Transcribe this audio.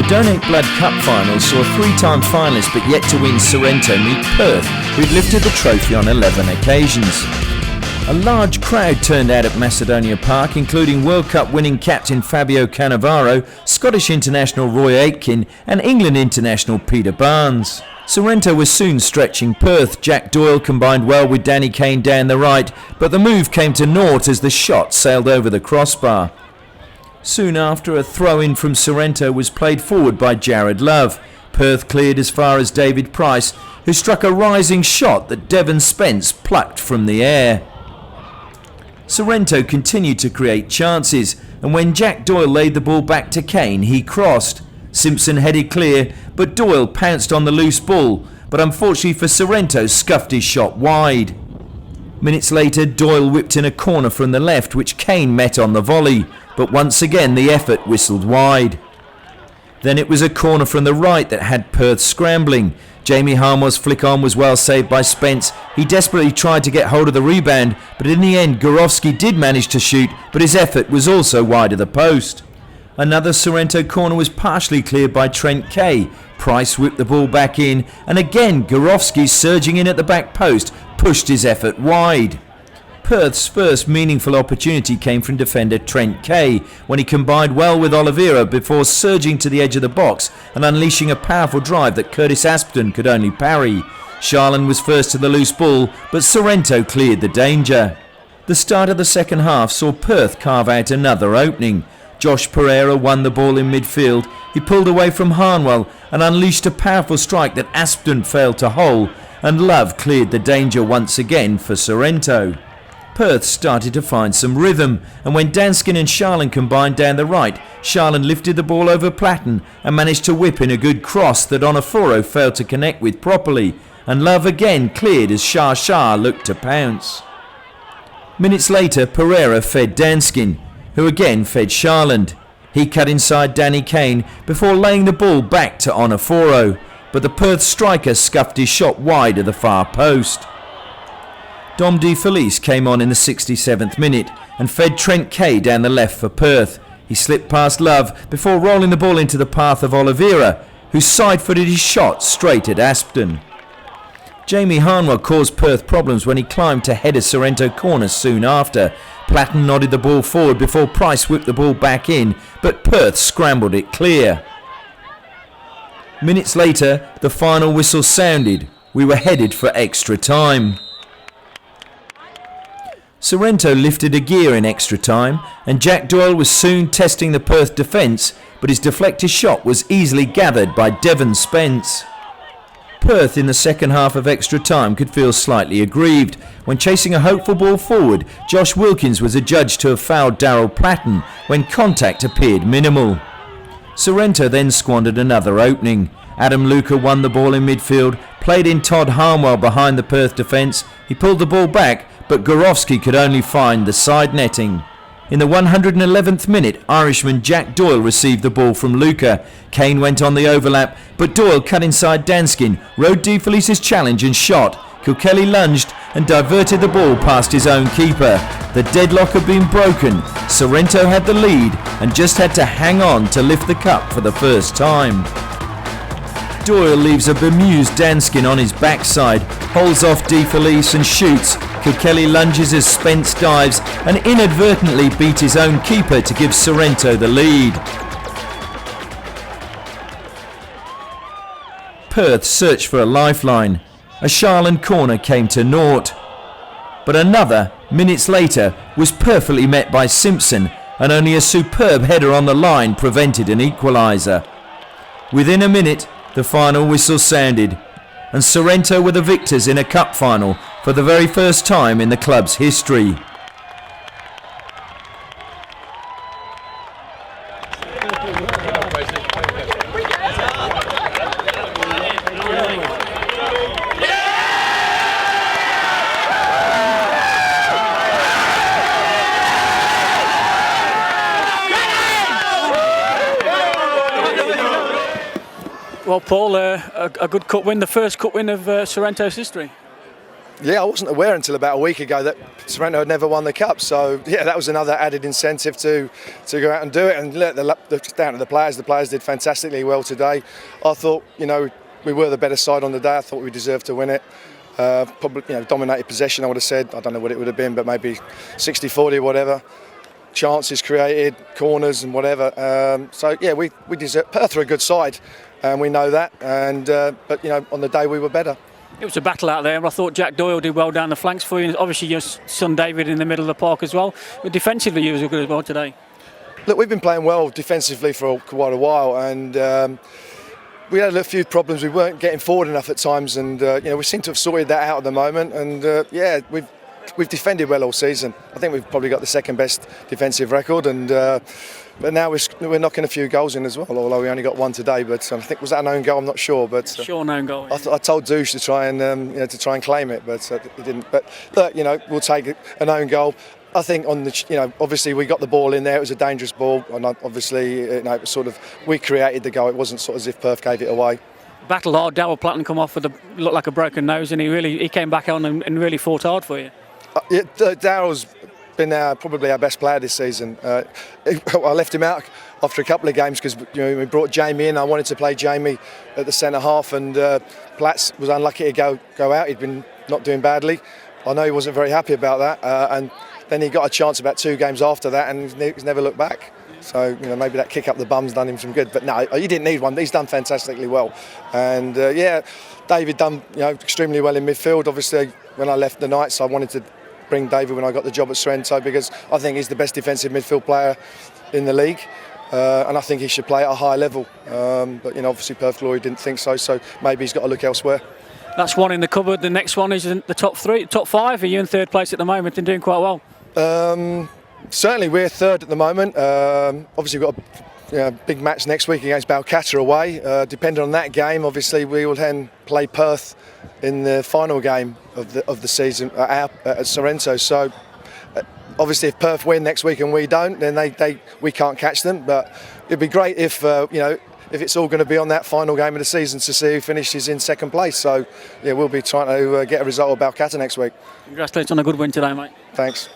Donate Blood Cup finals saw three-time finalists but yet to win Sorrento meet Perth, who'd lifted the trophy on 11 occasions. A large crowd turned out at Macedonia Park, including World Cup winning captain Fabio Cannavaro, Scottish international Roy Aitken and England international Peter Barnes. Sorrento was soon stretching Perth. Jack Doyle combined well with Danny Kane down the right, but the move came to naught as the shot sailed over the crossbar. Soon after, a throw-in from Sorrento was played forward by Jared Love. Perth cleared as far as David Price, who struck a rising shot that Devon Spence plucked from the air. Sorrento continued to create chances, and when Jack Doyle laid the ball back to Kane, he crossed. Simpson headed clear, but Doyle pounced on the loose ball, but unfortunately for Sorrento, scuffed his shot wide. Minutes later, Doyle whipped in a corner from the left, which Kane met on the volley, but once again the effort whistled wide. Then it was a corner from the right that had Perth scrambling. Jamie Harmore's flick on was well saved by Spence. He desperately tried to get hold of the rebound, but in the end Gorowski did manage to shoot, but his effort was also wide of the post. Another Sorrento corner was partially cleared by Trent Kay. Price whipped the ball back in, and again Gorowski, surging in at the back post, pushed his effort wide. Perth's first meaningful opportunity came from defender Trent Kay when he combined well with Oliveira before surging to the edge of the box and unleashing a powerful drive that Curtis Aspden could only parry. Sharland was first to the loose ball, but Sorrento cleared the danger. The start of the second half saw Perth carve out another opening. Josh Pereira won the ball in midfield. He pulled away from Harnwell and unleashed a powerful strike that Aspden failed to hole, and Love cleared the danger once again for Sorrento. Perth started to find some rhythm, and when Danskin and Sharland combined down the right, Sharland lifted the ball over Platten and managed to whip in a good cross that Onoforo failed to connect with properly, and Love again cleared as Shah looked to pounce. Minutes later, Pereira fed Danskin, who again fed Sharland. He cut inside Danny Kane before laying the ball back to Onoforo, but the Perth striker scuffed his shot wide of the far post. Dom De Felice came on in the 67th minute and fed Trent Kay down the left for Perth. He slipped past Love before rolling the ball into the path of Oliveira, who side-footed his shot straight at Aspden. Jamie Harnwell caused Perth problems when he climbed to head a Sorrento corner soon after. Platten nodded the ball forward before Price whipped the ball back in, but Perth scrambled it clear. Minutes later, the final whistle sounded. We were headed for extra time. Sorrento lifted a gear in extra time, and Jack Doyle was soon testing the Perth defence, but his deflected shot was easily gathered by Devon Spence. Perth in the second half of extra time could feel slightly aggrieved. When chasing a hopeful ball forward, Josh Wilkins was adjudged to have fouled Darryl Platten when contact appeared minimal. Sorrento then squandered another opening. Adam Luca won the ball in midfield, played in Todd Harnwell behind the Perth defence. He pulled the ball back, but Gorowski could only find the side netting. In the 111th minute, Irishman Jack Doyle received the ball from Luca. Kane went on the overlap, but Doyle cut inside Danskin, rode De Felice's challenge and shot. Kilkelly lunged and diverted the ball past his own keeper. The deadlock had been broken. Sorrento had the lead and just had to hang on to lift the cup for the first time. Doyle leaves a bemused Danskin on his backside, holds off De Felice and shoots. Kilkelly lunges as Spence dives and inadvertently beat his own keeper to give Sorrento the lead. Perth searched for a lifeline. A Sharland corner came to naught. But another, minutes later, was perfectly met by Simpson, and only a superb header on the line prevented an equaliser. Within a minute, the final whistle sounded, and Sorrento were the victors in a cup final for the very first time in the club's history. Well, Paul, a good cup win, the first cup win of Sorrento's history. Yeah, I wasn't aware until about a week ago that Sorrento had never won the cup. So yeah, that was another added incentive to go out and do it. And look, down to the players. The players did fantastically well today. I thought, we were the better side on the day. I thought we deserved to win it. Probably, dominated possession, I would have said. I don't know what it would have been, but maybe 60-40 or whatever. Chances created, corners and whatever. So yeah, we deserve. Perth are a good side, and we know that. And but on the day we were better. It was a battle out there. I thought Jack Doyle did well down the flanks for you. Obviously, your son David in the middle of the park as well. But defensively, you were good as well today. Look, we've been playing well defensively for quite a while, and we had a few problems. We weren't getting forward enough at times, and we seem to have sorted that out at the moment. And yeah, we've defended well all season. I think we've probably got the second best defensive record, and but now we're knocking a few goals in as well. Although we only got one today, but I think was that an own goal? I'm not sure, but sure, an own goal. Yeah. I told Douche to try and claim it, but he didn't. But we'll take an own goal. I think on the obviously we got the ball in there. It was a dangerous ball, and obviously it was sort of we created the goal. It wasn't sort of as if Perth gave it away. Battled hard. Darryl Platten come off with looked like a broken nose, and he came back on and really fought hard for you. Darryl's been probably our best player this season. I left him out after a couple of games because we brought Jamie in. I wanted to play Jamie at the centre half, and Platts was unlucky to go out. He'd been not doing badly. I know he wasn't very happy about that, and then he got a chance about 2 games after that, and he's never looked back. So maybe that kick up the bum's done him some good. But no, he didn't need one. He's done fantastically well, and David done extremely well in midfield. Obviously, when I left the Knights, I wanted to bring David when I got the job at Sorrento because I think he's the best defensive midfield player in the league, and I think he should play at a high level. But obviously Perth Glory didn't think so, so maybe he's got to look elsewhere. That's one in the cupboard. The next one is in the top 5. Are you in third place at the moment and doing quite well? Certainly, we're third at the moment. Obviously, we've got a big match next week against Balcatta away. Depending on that game, obviously, we will then play Perth in the final game of the season at Sorrento. So, obviously, if Perth win next week and we don't, then we can't catch them. But it'd be great if if it's all going to be on that final game of the season to see who finishes in second place. So, yeah, we'll be trying to get a result of Balcatta next week. Congratulations on a good win today, mate. Thanks.